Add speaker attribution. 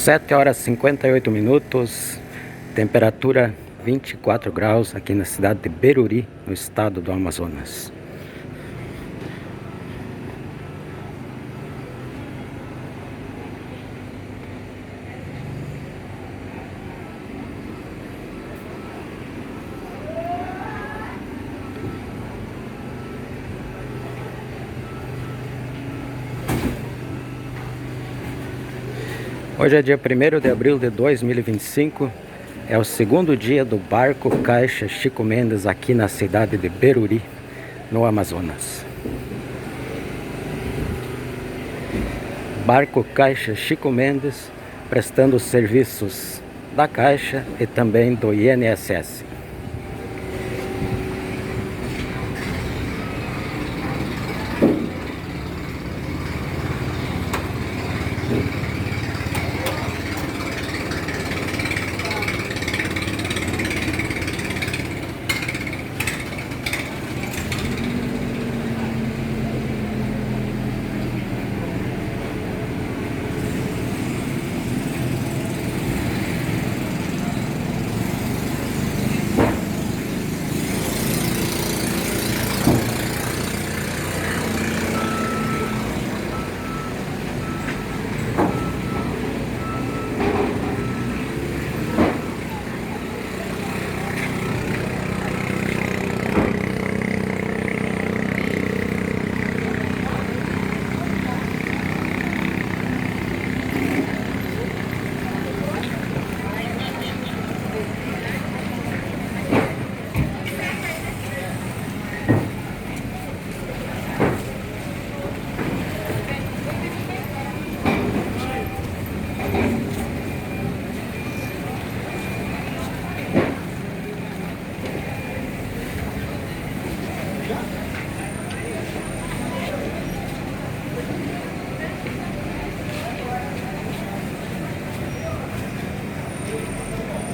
Speaker 1: 7 horas e 58 minutos, temperatura 24 graus aqui na cidade de Beruri, no estado do Amazonas. Hoje é dia 1º de abril de 2025, é o segundo dia do barco Caixa Chico Mendes aqui na cidade de Beruri, no Amazonas. Barco Caixa Chico Mendes prestando serviços da Caixa e também do INSS.